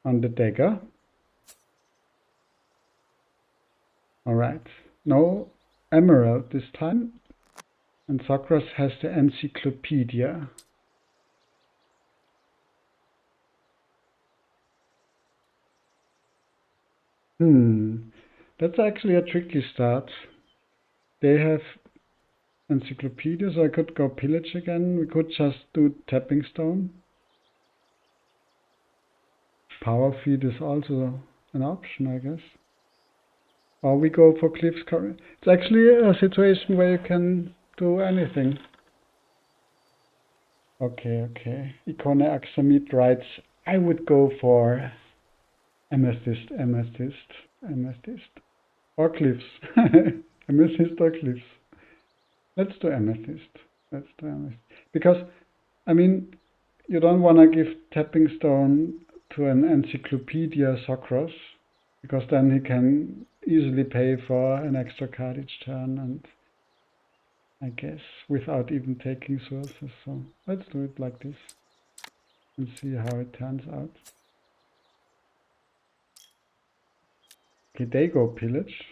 on the Dagger. Alright, no Emerald this time. And Sokras has the Encyclopedia. That's actually a tricky start. They have Encyclopedia, so I could go pillage again. We could just do Tapping Stone. Power Feed is also an option, I guess. Or we go for Cliff's Curry. It's actually a situation where you can do anything. Okay. Ikone Aksamit writes, I would go for Amethyst. Or Cliffs. Amethyst or Cliffs. Let's do Amethyst. Because, I mean, you don't want to give Tapping Stone to an Encyclopedia Sokras, because then he can easily pay for an extra card each turn, and I guess without even taking sources. So let's do it like this and see how it turns out. Okay, they go pillage.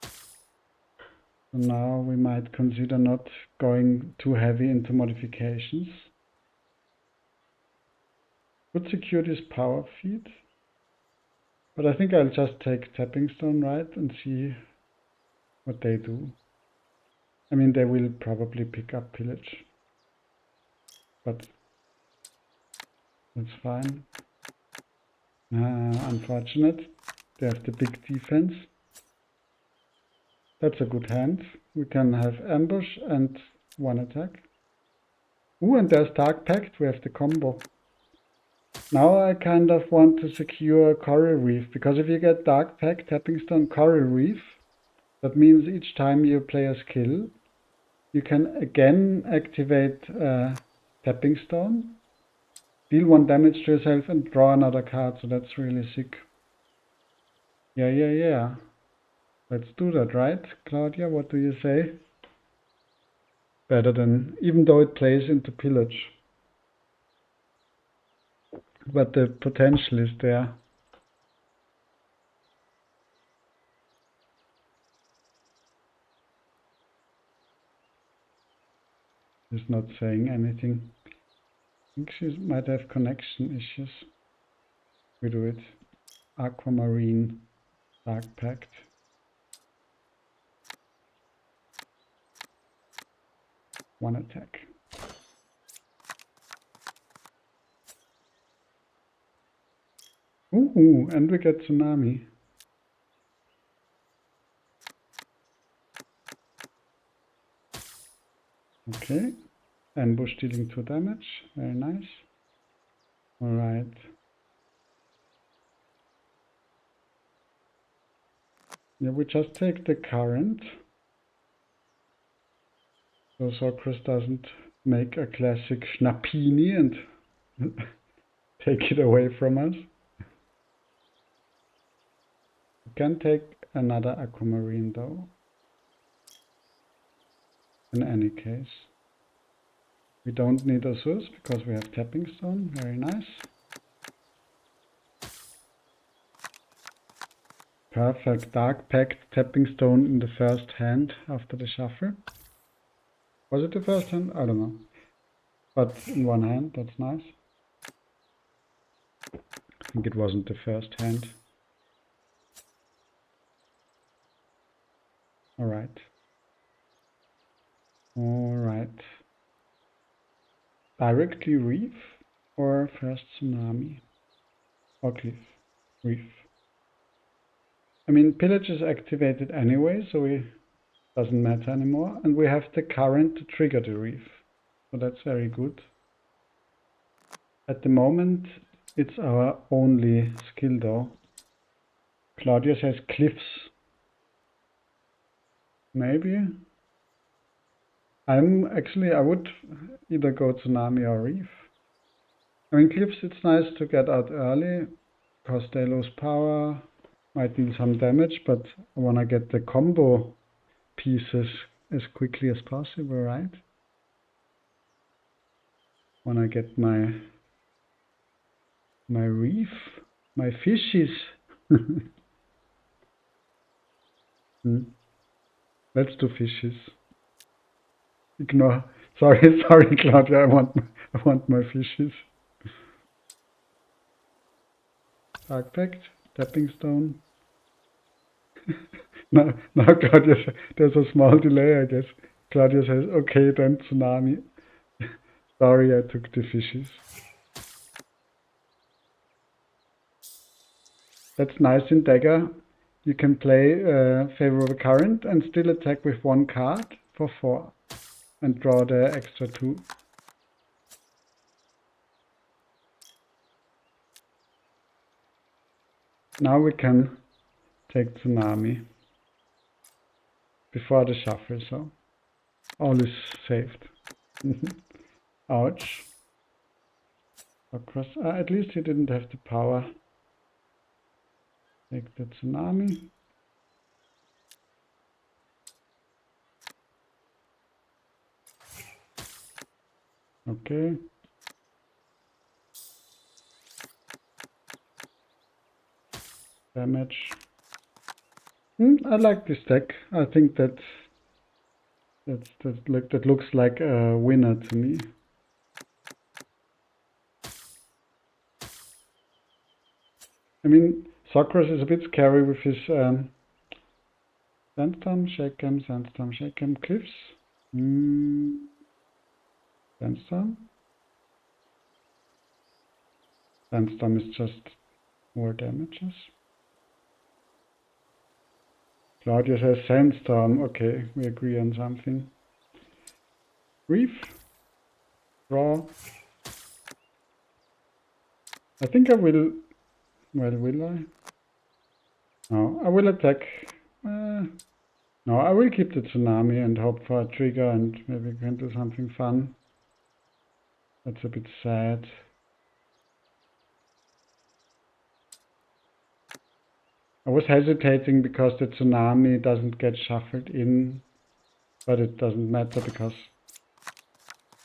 So now we might consider not going too heavy into modifications. Would secure this Power Feed, but I think I'll just take Tapping Stone, right, and see what they do. I mean, they will probably pick up pillage, but that's fine. Unfortunate. They have the big defense. That's a good hand. We can have ambush and one attack. Ooh, and there's Dark Pact. We have the combo. Now I kind of want to secure Coral Reef, because if you get Dark Pact, Tapping Stone, Coral Reef, that means each time you play a skill, you can again activate Tapping Stone, deal 1 damage to yourself and draw another card, so that's really sick. Yeah. Let's do that, right? Claudia, what do you say? Better than, even though it plays into pillage. But the potential is there. She's not saying anything. I think she might have connection issues. We do it. Aquamarine, Dark Pact. One attack. Ooh, and we get Tsunami. Okay. Ambush dealing 2 damage. Very nice. Alright. Yeah, we just take the current. So Sokras doesn't make a classic Schnappini and take it away from us. We can take another Aquamarine though. In any case. We don't need a source because we have Tapping Stone. Very nice. Perfect. Dark Pact, Tapping Stone in the first hand after the shuffle. Was it the first hand? I don't know. But in one hand, that's nice. I think it wasn't the first hand. Alright. Directly Reef or first Tsunami? Or Cliff? Reef. I mean, pillage is activated anyway, so it doesn't matter anymore. And we have the current to trigger the Reef. So that's very good. At the moment, it's our only skill though. Claudia says Cliffs. Maybe. I would either go Tsunami or Reef. I mean, Cliffs, it's nice to get out early, because they lose power, might deal some damage, but I want to get the combo pieces as quickly as possible, right? When I get my My reef, my fishes. Let's do fishes. Ignore. Sorry, Claudia. I want my fishes. Dark Pact, Tapping Stone. now, Claudia, there's a small delay, I guess. Claudia says, okay, then tsunami. Sorry, I took the fishes. That's nice in Dagger. You can play Favorable Current and still attack with 1 card for 4 and draw the extra 2. Now we can take Tsunami before the shuffle, so all is saved. Ouch. Sokras. At least he didn't have the power. Take the Tsunami. Okay. Damage. I like this deck. I think that looks like a winner to me. I mean, Sokras is a bit scary with his Sandstorm, Shakem, Cliffs. Sandstorm. Sandstorm is just more damages. Claudia says Sandstorm. Okay, we agree on something. Reef. Draw. I think I will. Well, will I? No, I will attack. No, I will keep the Tsunami and hope for a trigger and maybe we can do something fun. That's a bit sad. I was hesitating because the Tsunami doesn't get shuffled in, but it doesn't matter because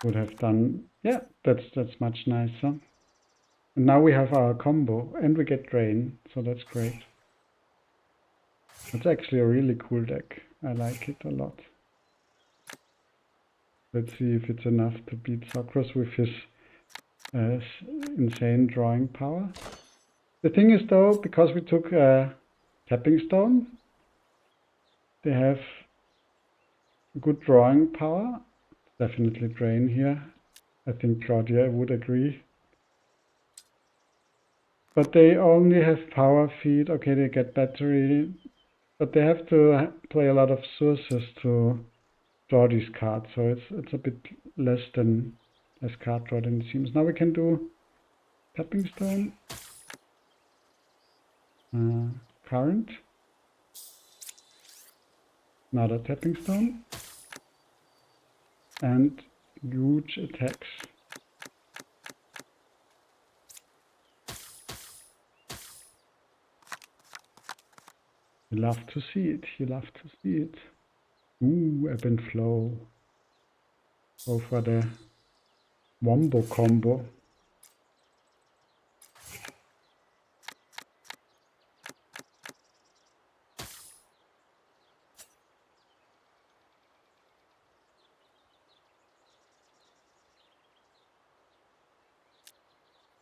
would have done. Yeah, that's much nicer. And now we have our combo and we get Drain, so that's great. It's actually a really cool deck. I like it a lot. Let's see if it's enough to beat Sokras with his insane drawing power. The thing is though, because we took Tapping Stone, they have good drawing power. Definitely Drain here. I think Claudia would agree. But they only have Power Feed. Okay, they get Battery. But they have to play a lot of sources to draw these cards. So it's a bit less card draw than it seems. Now we can do Tapping Stone. Current. Another Tapping Stone. And huge attacks. You love to see it. You love to see it. Ooh, Ebb and Flow. Go for the Wombo combo.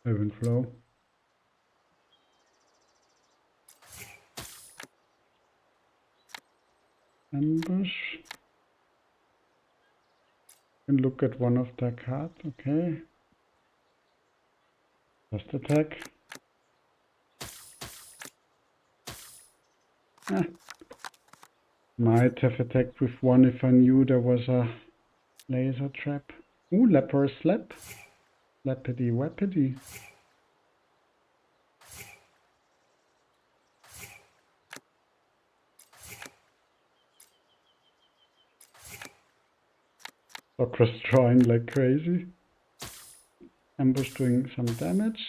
Ebb and Flow. Ambush. And look at one of their cards. Okay. Just attack. Might have attacked with 1 if I knew there was a laser trap. Ooh, Leper Slap. Lappity Wappity. Sokras drawing like crazy. Ambush doing some damage.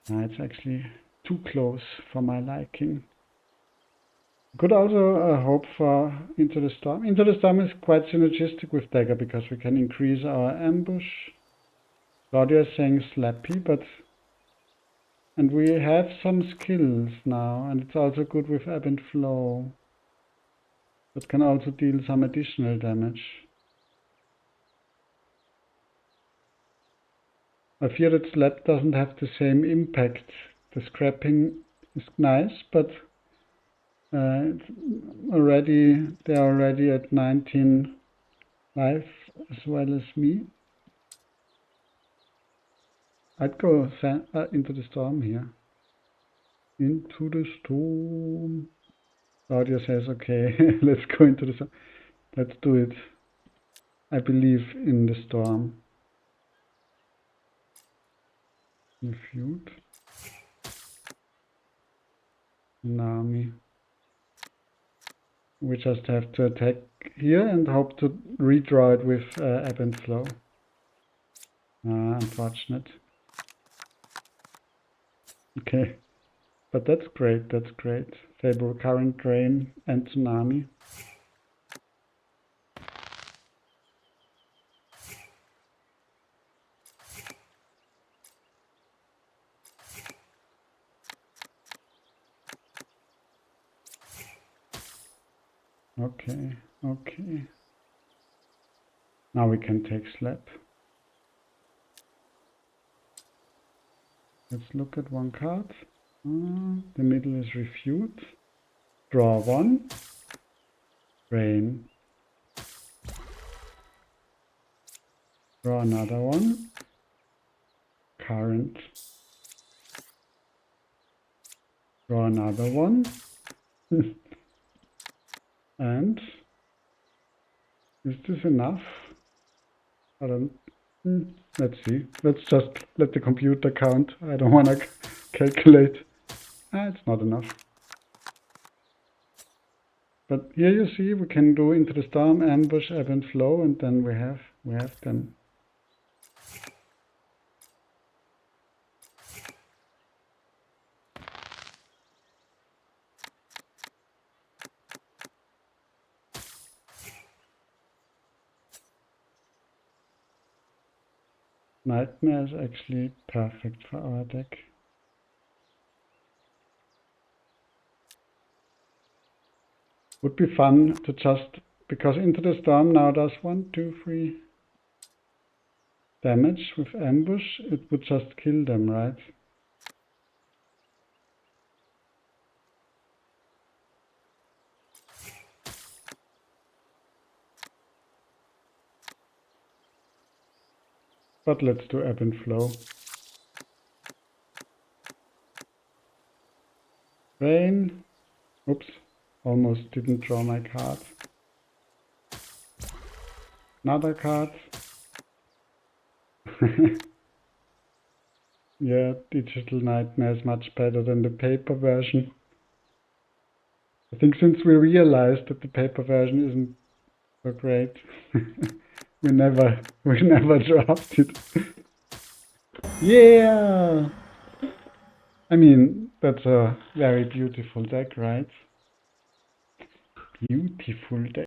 It's actually too close for my liking. Could also hope for Into the Storm. Into the Storm is quite synergistic with Dagger because we can increase our ambush. Claudia is saying Slappy, but And we have some skills now, and it's also good with ebb and flow. That can also deal some additional damage. I fear that slab doesn't have the same impact. The scrapping is nice, but they're already at 19 life as well as me. I'd go into the storm here. Into the storm. Claudia says, okay, let's go into the storm. Let's do it. I believe in the storm. Refute. An army. We just have to attack here and hope to redraw it with ebb and flow. Unfortunate. Okay, but that's great, that's great. Favorable current, drain, and tsunami. Okay, okay. Now we can take slap. Let's look at one card. The middle is refute. Draw one. Drain. Draw another one. Current. Draw another one. And is this enough? I don't. Let's see. Let's just let the computer count. I don't want to calculate. It's not enough. But here you see we can do into the storm, ambush, ebb and flow, and then we have them. Nightmare is actually perfect for our deck. Would be fun to just, because into the storm now does 1, 2, 3 damage with ambush, it would just kill them, right? But let's do ebb and flow. Rain. Oops, almost didn't draw my card. Another card. Yeah, Digital Nightmare is much better than the paper version. I think since we realized that the paper version isn't so great, we never dropped it. Yeah! I mean, that's a very beautiful deck, right? Beautiful deck.